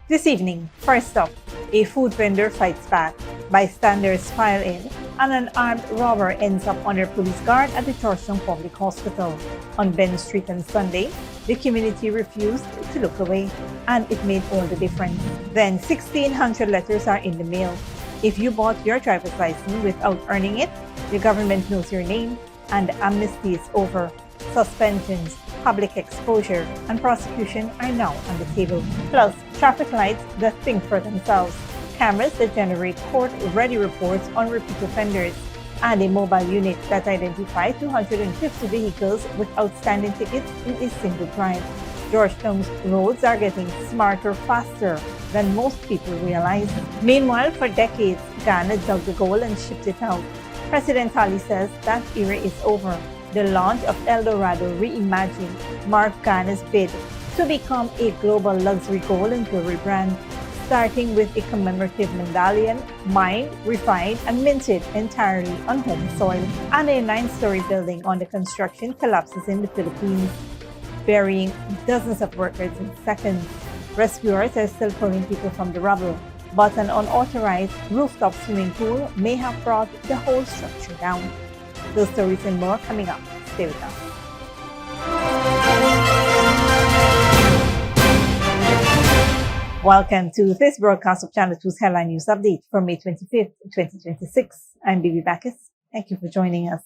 This evening, first up, a food vendor fights back, bystanders pile in, and an armed robber ends up under police guard at the Georgetown Public Hospital. On Ben Street on Sunday, the community refused to look away, and it made all the difference. Then 1,600 letters are in the mail. If you bought your driver's license without earning it, the government knows your name, and amnesty is over. Suspensions, public exposure, and prosecution are now on the table. Plus, traffic lights that think for themselves, cameras that generate court-ready reports on repeat offenders, and a mobile unit that identifies 250 vehicles with outstanding tickets in a single drive. Georgetown's roads are getting smarter faster than most people realize. Meanwhile, for decades, Guyana dug the gold and shipped it out. President Ali says that era is over. The launch of Dorado Reimagined marked Guyana's bid to become a global luxury gold and jewelry brand, starting with a commemorative medallion mined, refined, and minted entirely on home soil. And a 9-story building under construction collapses in the Philippines, burying dozens of workers in seconds. Rescuers are still pulling people from the rubble, but an unauthorized rooftop swimming pool may have brought the whole structure down. Those stories and more coming up. Stay with us. Welcome to this broadcast of Channel 2's Headline News Update for May 25th, 2026. I'm Bibi Bacchus. Thank you for joining us.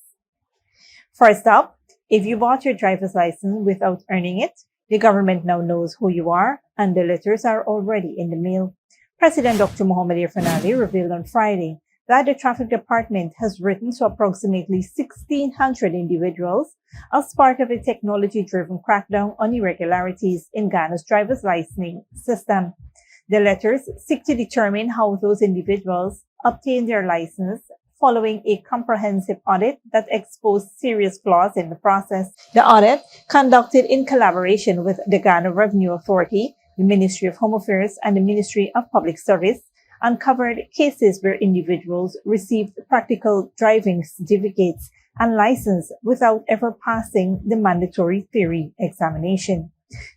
First up, if you bought your driver's license without earning it, the government now knows who you are, and the letters are already in the mail. President Dr. Mohamed Irfanali revealed on Friday that the Traffic Department has written to approximately 1,600 individuals as part of a technology-driven crackdown on irregularities in Ghana's driver's licensing system. The letters seek to determine how those individuals obtained their license following a comprehensive audit that exposed serious flaws in the process. The audit, conducted in collaboration with the Ghana Revenue Authority, the Ministry of Home Affairs, and the Ministry of Public Service, uncovered cases where individuals received practical driving certificates and license without ever passing the mandatory theory examination.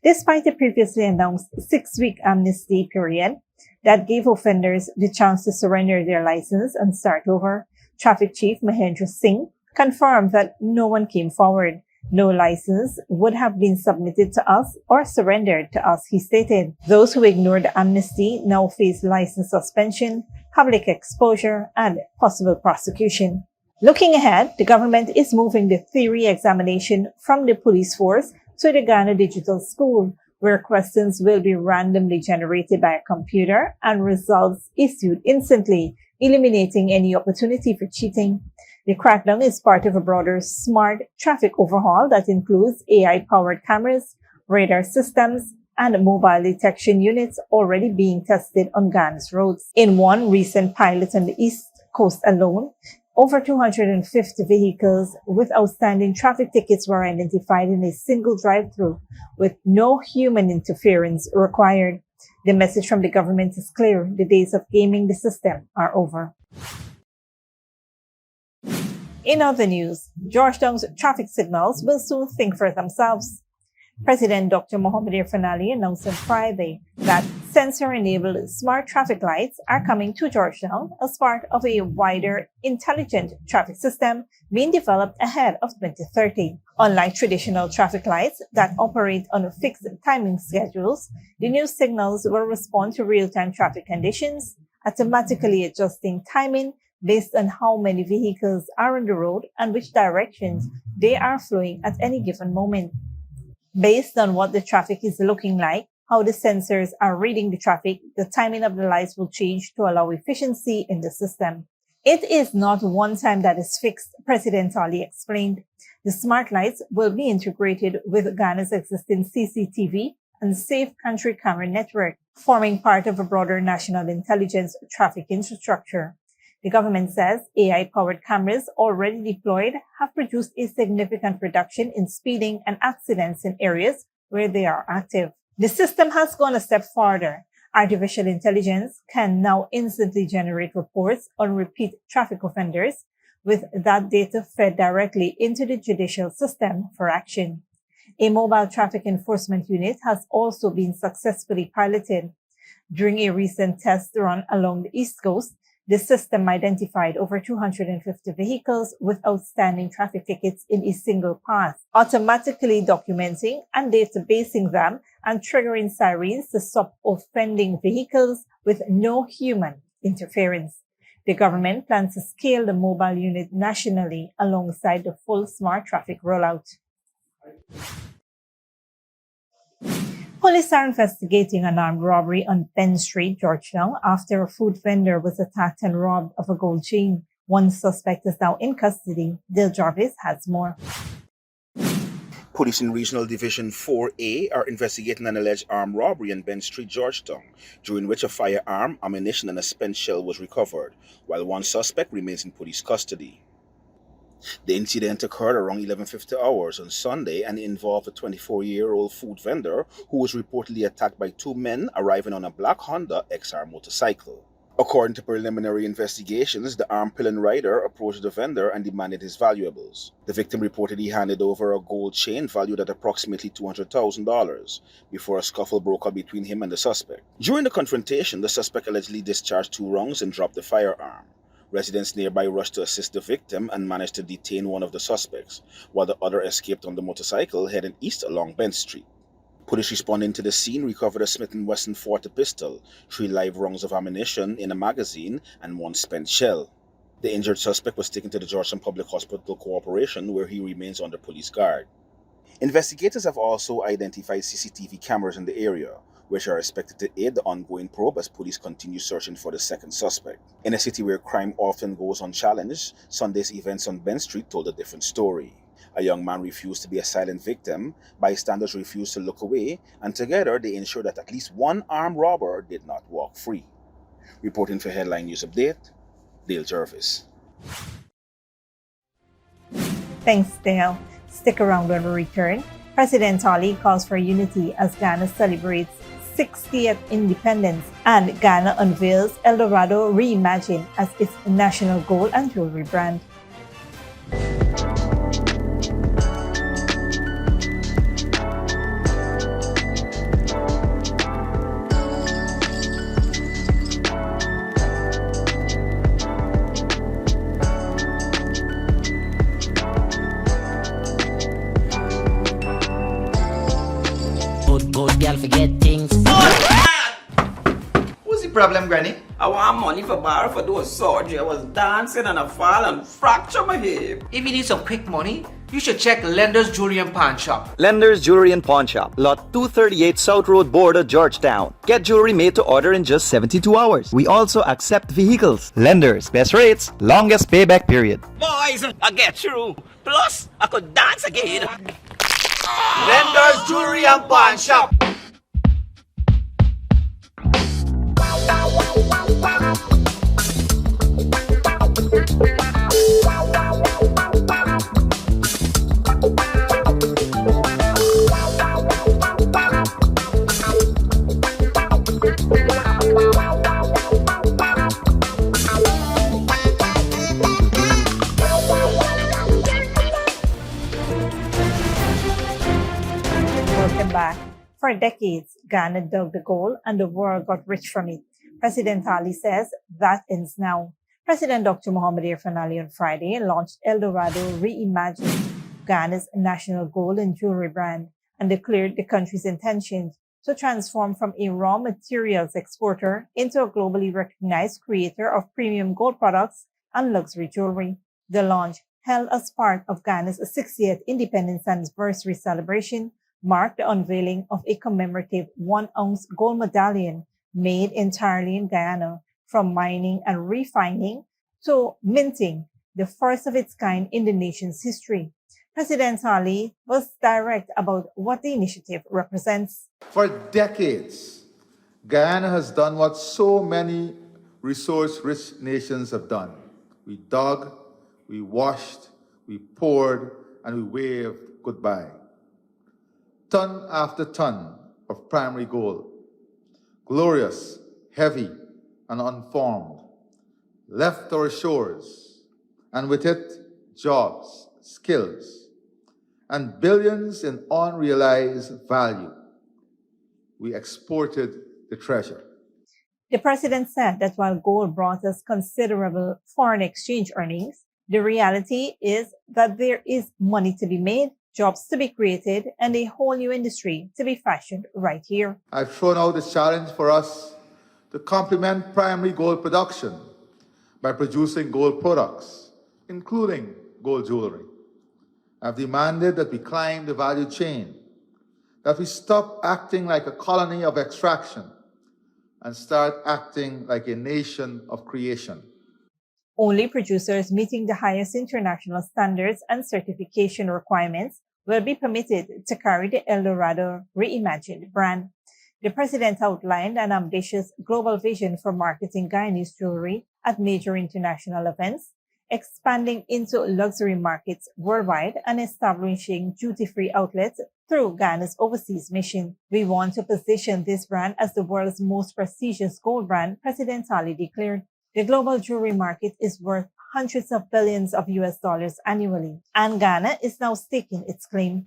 Despite the previously announced 6-week amnesty period that gave offenders the chance to surrender their license and start over, Traffic Chief Mahendra Singh confirmed that no one came forward. No license would have been submitted to us or surrendered to us, he stated. Those who ignored the amnesty now face license suspension, public exposure, and possible prosecution. Looking ahead, the government is moving the theory examination from the police force to the Ghana Digital School, where questions will be randomly generated by a computer and results issued instantly, eliminating any opportunity for cheating. The crackdown is part of a broader smart traffic overhaul that includes AI-powered cameras, radar systems, and mobile detection units already being tested on Ghana's roads. In one recent pilot on the East Coast alone, over 250 vehicles with outstanding traffic tickets were identified in a single drive-through, with no human interference required. The message from the government is clear: the days of gaming the system are over. In other news, Georgetown's traffic signals will soon think for themselves. President Dr. Mohamed Irfanali announced on Friday that sensor-enabled smart traffic lights are coming to Georgetown as part of a wider intelligent traffic system being developed ahead of 2030. Unlike traditional traffic lights that operate on fixed timing schedules, the new signals will respond to real-time traffic conditions, automatically adjusting timing based on how many vehicles are on the road and which directions they are flowing at any given moment. Based on what the traffic is looking like, how the sensors are reading the traffic, the timing of the lights will change to allow efficiency in the system. It is not one time that is fixed, President Ali explained. The smart lights will be integrated with Ghana's existing CCTV and Safe Country camera network, forming part of a broader national intelligence traffic infrastructure. The government says AI-powered cameras already deployed have produced a significant reduction in speeding and accidents in areas where they are active. The system has gone a step further. Artificial intelligence can now instantly generate reports on repeat traffic offenders, with that data fed directly into the judicial system for action. A mobile traffic enforcement unit has also been successfully piloted. During a recent test run along the East Coast, the system identified over 250 vehicles with outstanding traffic tickets in a single pass, automatically documenting and databasing them and triggering sirens to stop offending vehicles with no human interference. The government plans to scale the mobile unit nationally alongside the full smart traffic rollout. Police are investigating an armed robbery on Penn Street, Georgetown, after a food vendor was attacked and robbed of a gold chain. One suspect is now in custody. Dale Jarvis has more. Police in Regional Division 4A are investigating an alleged armed robbery in Penn Street, Georgetown, during which a firearm, ammunition, and a spent shell was recovered, while one suspect remains in police custody. The incident occurred around 11:50 hours on Sunday and involved a 24-year-old food vendor who was reportedly attacked by two men arriving on a black Honda XR motorcycle. According to preliminary investigations, the armed pillion rider approached the vendor and demanded his valuables. The victim reportedly handed over a gold chain valued at approximately $200,000 before a scuffle broke out between him and the suspect. During the confrontation, the suspect allegedly discharged two rounds and dropped the firearm. Residents nearby rushed to assist the victim and managed to detain one of the suspects, while the other escaped on the motorcycle heading east along Bent Street. Police responding to the scene recovered a Smith & Wesson .40 pistol, 3 live rounds of ammunition in a magazine, and 1 spent shell. The injured suspect was taken to the Georgetown Public Hospital Corporation, where he remains under police guard. Investigators have also identified CCTV cameras in the area, which are expected to aid the ongoing probe as police continue searching for the second suspect. In a city where crime often goes unchallenged, Sunday's events on Bent Street told a different story. A young man refused to be a silent victim, bystanders refused to look away, and together they ensured that at least one armed robber did not walk free. Reporting for Headline News Update, Dale Jarvis. Thanks, Dale. Stick around when we return. President Ali calls for unity as Ghana celebrates 60th independence, and Ghana unveils Dorado Reimagined as its national gold and jewelry brand. Good girl forget things. What's the problem, Granny? I want money for borrow for those surgery. I was dancing and I fall and fracture my hip. If you need some quick money, you should check Lender's Jewelry and Pawn Shop. Lender's Jewelry and Pawn Shop, Lot 238 South Road Border, Georgetown. Get jewelry made to order in just 72 hours. We also accept vehicles. Lender's, best rates, longest payback period. Boys, I get through. Plus, I could dance again. Lender's Jewelry and Pawn Shop. Welcome back. For decades, Ghana dug the gold and the world got rich from it. President Ali says that ends now. President Dr. Mohamed Irfan Ali on Friday launched Dorado Reimagined, Ghana's national gold and jewelry brand, and declared the country's intention to transform from a raw materials exporter into a globally recognized creator of premium gold products and luxury jewelry. The launch, held as part of Ghana's 60th independence anniversary celebration, marked the unveiling of a commemorative 1-ounce gold medallion made entirely in Guyana, from mining and refining to minting, the first of its kind in the nation's history. President Ali was direct about what the initiative represents. For decades, Guyana has done what so many resource-rich nations have done. We dug, we washed, we poured, and we waved goodbye. Ton after ton of primary gold, glorious, heavy, and unformed, left our shores, and with it, jobs, skills, and billions in unrealized value. We exported the treasure. The president said that while gold brought us considerable foreign exchange earnings, the reality is that there is money to be made, jobs to be created, and a whole new industry to be fashioned right here. I've thrown out the challenge for us to complement primary gold production by producing gold products, including gold jewelry. I've demanded that we climb the value chain, that we stop acting like a colony of extraction and start acting like a nation of creation. Only producers meeting the highest international standards and certification requirements will be permitted to carry the Dorado Reimagined brand. The president outlined an ambitious global vision for marketing Guyanese jewelry at major international events, expanding into luxury markets worldwide and establishing duty-free outlets through Guyana's overseas mission. We want to position this brand as the world's most prestigious gold brand, President Ali declared. The global jewelry market is worth hundreds of billions of US dollars annually, and Ghana is now staking its claim.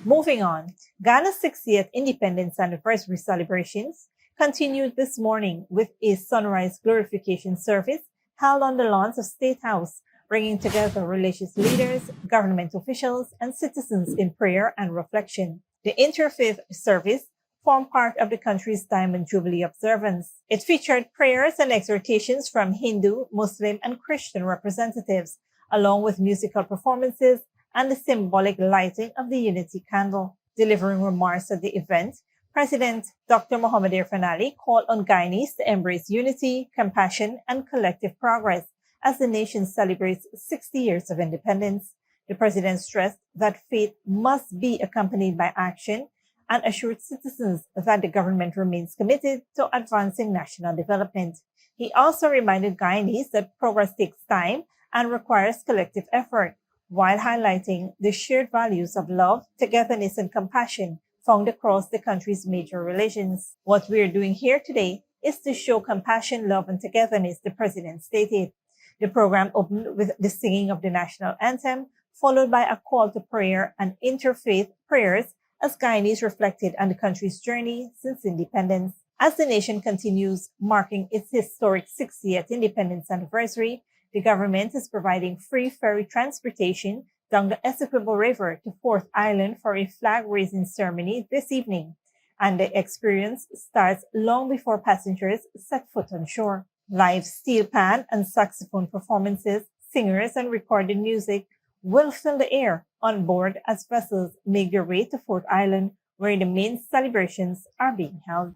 Moving on, Ghana's 60th independence anniversary celebrations continued this morning with a sunrise glorification service held on the lawns of State House, bringing together religious leaders, government officials, and citizens in prayer and reflection. The interfaith service formed part of the country's Diamond Jubilee observance. It featured prayers and exhortations from Hindu, Muslim, and Christian representatives, along with musical performances and the symbolic lighting of the Unity Candle. Delivering remarks at the event, President Dr. Mohamed Irfan Ali called on Guyanese to embrace unity, compassion, and collective progress as the nation celebrates 60 years of independence. The president stressed that faith must be accompanied by action and assured citizens that the government remains committed to advancing national development. He also reminded Guyanese that progress takes time and requires collective effort, while highlighting the shared values of love, togetherness, and compassion found across the country's major religions. What we're doing here today is to show compassion, love, and togetherness, the president stated. The program opened with the singing of the national anthem, followed by a call to prayer and interfaith prayers as Guyanese reflected on the country's journey since independence. As the nation continues marking its historic 60th independence anniversary, the government is providing free ferry transportation down the Essequibo River to Fourth Island for a flag-raising ceremony this evening, and the experience starts long before passengers set foot on shore. Live steel pan and saxophone performances, singers, and recorded music will fill the air on board as vessels make their way to Fourth Island, where the main celebrations are being held.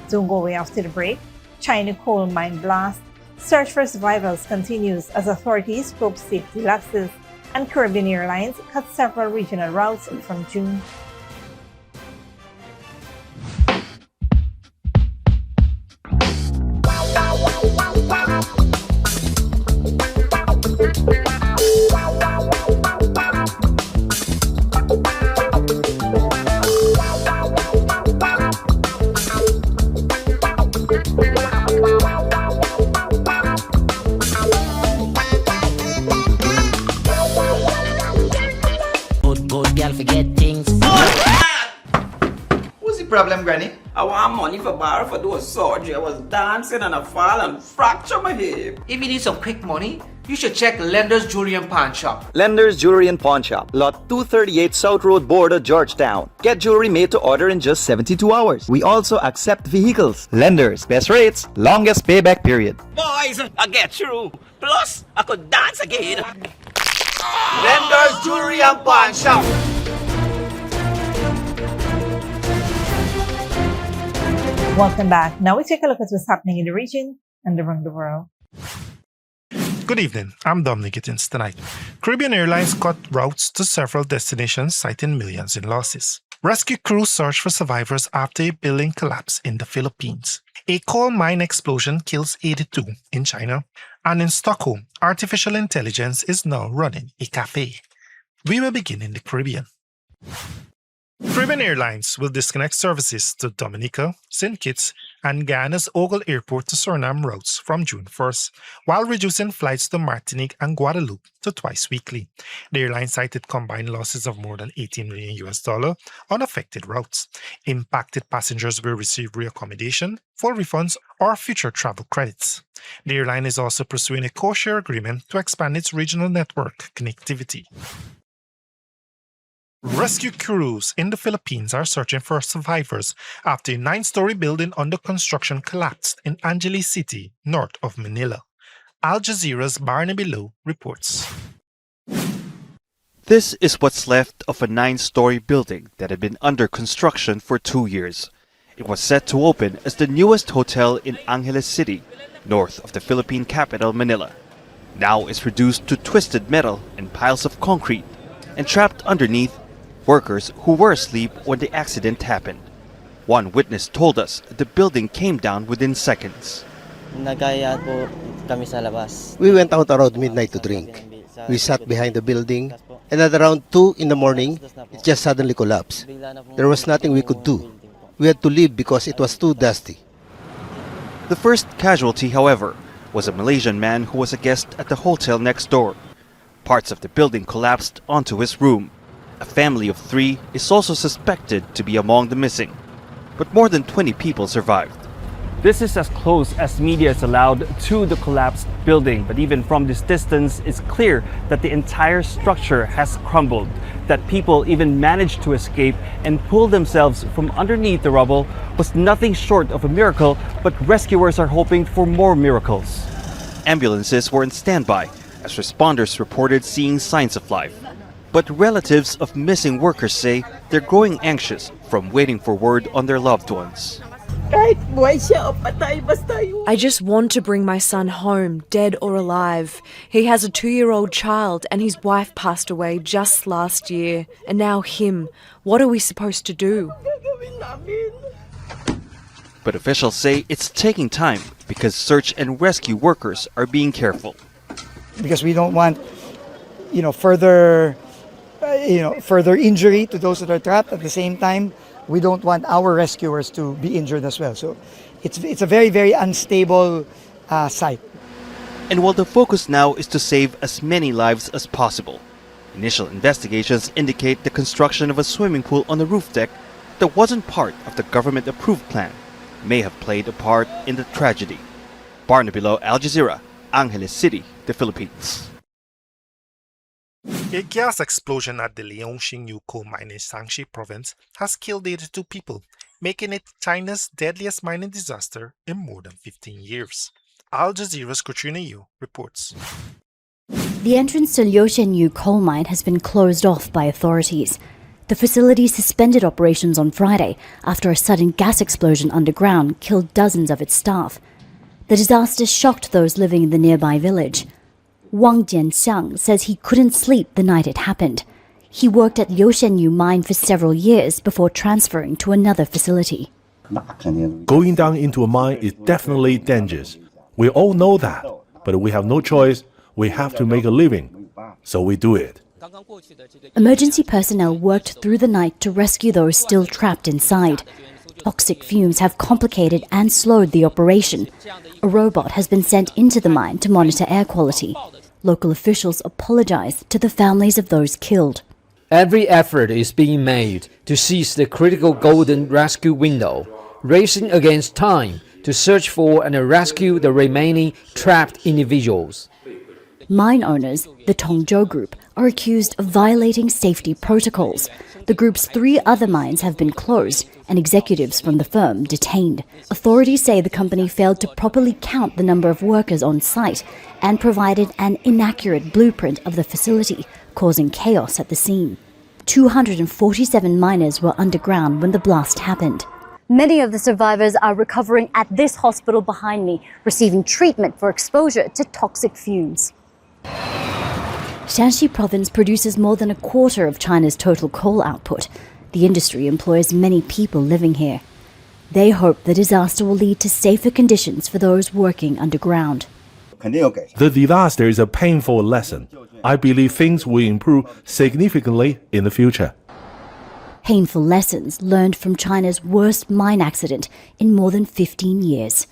Don't go away after the break. China coal mine blast. Search for survivors continues as authorities probe safety lapses, and Caribbean Airlines cut several regional routes from June. Good girl forget things. What's the problem, Granny? I want money for borrow for do a surgery. I was dancing and I fall and fracture my hip. If you need some quick money, you should check Lender's Jewelry and Pawn Shop. Lender's Jewelry and Pawn Shop, Lot 238 South Road Border, Georgetown. Get jewelry made to order in just 72 hours. We also accept vehicles. Lenders, best rates, longest payback period. Boys, I get through. Plus, I could dance again. Lender's Jewelry and Pawn Shop. Welcome back. Now we take a look at what's happening in the region and around the world. Good evening, I'm Dominic Gittins. Tonight, Caribbean Airlines cut routes to several destinations, citing millions in losses. Rescue crews search for survivors after a building collapse in the Philippines. A coal mine explosion kills 82 in China. And in Stockholm, artificial intelligence is now running a cafe. We will begin in the Caribbean. Caribbean Airlines will disconnect services to Dominica, St. Kitts, and Guyana's Ogle Airport to Suriname routes from June 1st, while reducing flights to Martinique and Guadeloupe to twice weekly. The airline cited combined losses of more than $18 million on affected routes. Impacted passengers will receive reaccommodation, full refunds, or future travel credits. The airline is also pursuing a co-share agreement to expand its regional network connectivity. Rescue crews in the Philippines are searching for survivors after a 9-story building under construction collapsed in Angeles City, north of Manila. Al Jazeera's Barnaby Lowe reports. This is what's left of a 9-story building that had been under construction for 2 years. It was set to open as the newest hotel in Angeles City, north of the Philippine capital Manila. Now it's reduced to twisted metal and piles of concrete, and trapped underneath, workers who were asleep when the accident happened. One witness told us the building came down within seconds. We went out around midnight to drink. We sat behind the building, and at around 2 in the morning, it just suddenly collapsed. There was nothing we could do. We had to leave because it was too dusty. The first casualty, however, was a Malaysian man who was a guest at the hotel next door. Parts of the building collapsed onto his room. A family of 3 is also suspected to be among the missing, but more than 20 people survived. This is as close as media is allowed to the collapsed building, but even from this distance, it's clear that the entire structure has crumbled, that people even managed to escape and pull themselves from underneath the rubble was nothing short of a miracle, but rescuers are hoping for more miracles. Ambulances were in standby as responders reported seeing signs of life. But relatives of missing workers say they're growing anxious from waiting for word on their loved ones. I just want to bring my son home, dead or alive. He has a 2-year-old child and his wife passed away just last year. And now him. What are we supposed to do? But officials say it's taking time because search and rescue workers are being careful. Because we don't want, further injury to those that are trapped. At the same time, we don't want our rescuers to be injured as well. So it's a very, very unstable site. And while the focus now is to save as many lives as possible, initial investigations indicate the construction of a swimming pool on the roof deck that wasn't part of the government-approved plan may have played a part in the tragedy. Barnaby Lowe, Al Jazeera, Angeles City, the Philippines. A gas explosion at the Liaoxingyu coal mine in Shaanxi province has killed 82 people, making it China's deadliest mining disaster in more than 15 years. Al Jazeera's Katrina Yu reports. The entrance to Liaoxingyu coal mine has been closed off by authorities. The facility suspended operations on Friday after a sudden gas explosion underground killed dozens of its staff. The disaster shocked those living in the nearby village. Wang Jianxiang says he couldn't sleep the night it happened. He worked at Liaoxingyu mine for several years before transferring to another facility. Going down into a mine is definitely dangerous. We all know that, but we have no choice. We have to make a living, so we do it. Emergency personnel worked through the night to rescue those still trapped inside. Toxic fumes have complicated and slowed the operation. A robot has been sent into the mine to monitor air quality. Local officials apologize to the families of those killed. Every effort is being made to seize the critical golden rescue window, racing against time to search for and rescue the remaining trapped individuals. Mine owners, the Tongzhou Group, are accused of violating safety protocols. The group's 3 other mines have been closed and executives from the firm detained. Authorities say the company failed to properly count the number of workers on site and provided an inaccurate blueprint of the facility, causing chaos at the scene. 247 miners were underground when the blast happened. Many of the survivors are recovering at this hospital behind me, receiving treatment for exposure to toxic fumes. Shaanxi province produces more than a quarter of China's total coal output. The industry employs many people living here. They hope the disaster will lead to safer conditions for those working underground. The disaster is a painful lesson. I believe things will improve significantly in the future. Painful lessons learned from China's worst mine accident in more than 15 years.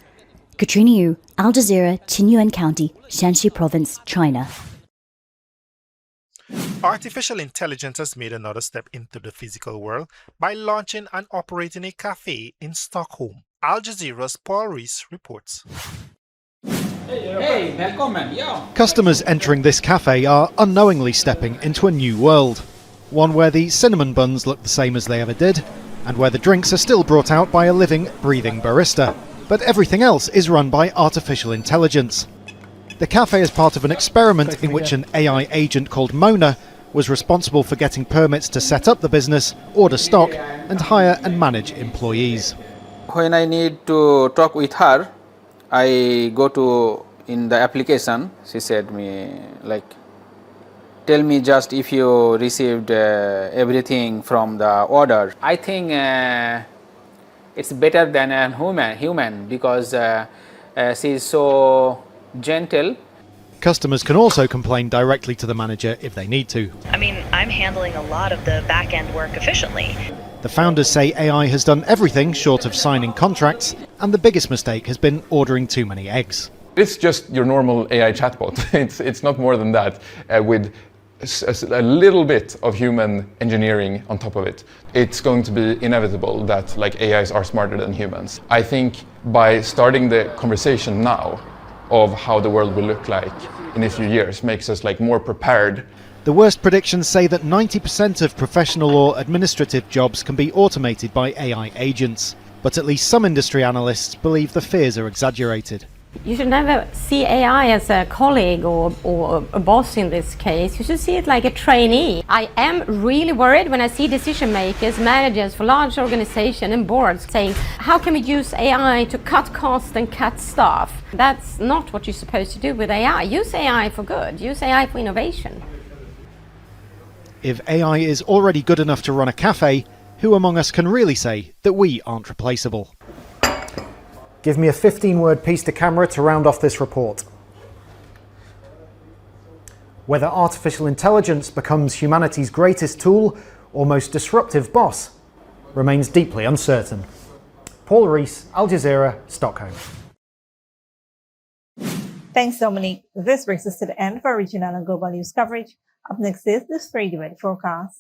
Katrina Yu, Al Jazeera, Qinyuan County, Shanxi Province, China. Artificial intelligence has made another step into the physical world by launching and operating a cafe in Stockholm. Al Jazeera's Paul Rees reports. Hey, välkommen. Ja. Customers entering this cafe are unknowingly stepping into a new world. One where the cinnamon buns look the same as they ever did, and where the drinks are still brought out by a living, breathing barista. But everything else is run by artificial intelligence. The cafe is part of an experiment in which an AI agent called Mona was responsible for getting permits to set up the business, order stock, and hire and manage employees. When I need to talk with her, I go to in the application. She said me like, tell me just if you received everything from the order. I think it's better than a human because she's so gentle. Customers can also complain directly to the manager if they need to. I mean, I'm handling a lot of the back-end work efficiently. The founders say AI has done everything short of signing contracts, and the biggest mistake has been ordering too many eggs. It's just your normal AI chatbot. It's not more than that, with a little bit of human engineering on top of it. It's going to be inevitable that AIs are smarter than humans. I think by starting the conversation now of how the world will look like in a few years makes us more prepared. The worst predictions say that 90% of professional or administrative jobs can be automated by AI agents. But at least some industry analysts believe the fears are exaggerated. You should never see AI as a colleague or a boss in this case. You should see it like a trainee. I am really worried when I see decision makers, managers for large organizations and boards saying, how can we use AI to cut costs and cut staff? That's not what you're supposed to do with AI. Use AI for good. Use AI for innovation. If AI is already good enough to run a cafe, who among us can really say that we aren't replaceable? Give me a 15-word piece to camera to round off this report. Whether artificial intelligence becomes humanity's greatest tool or most disruptive boss remains deeply uncertain. Paul Rees, Al Jazeera, Stockholm. Thanks, Dominique. This brings us to the end of our regional and global news coverage. Up next is the Sprayed Weather Forecast.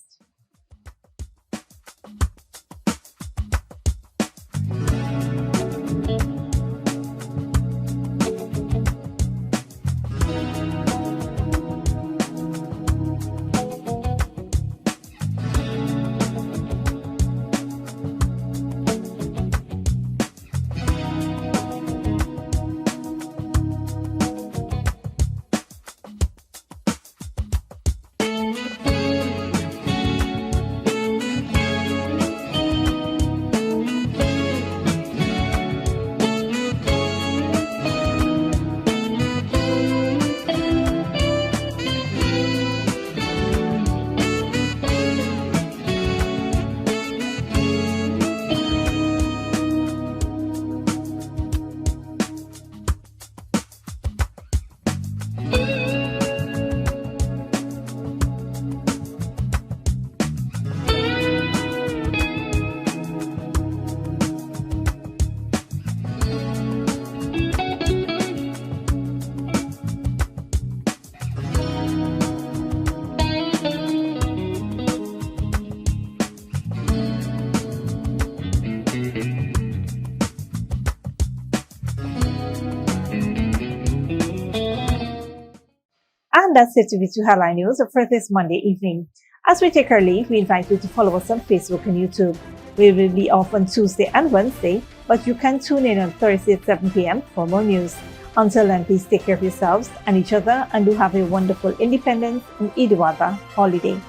And that's it with two headline news for this Monday evening. As we take our leave, we invite you to follow us on Facebook and YouTube. We will be off on Tuesday and Wednesday, but you can tune in on Thursday at 7 p.m. for more news. Until then, please take care of yourselves and each other and do have a wonderful Independence and Eid al-Adha holiday.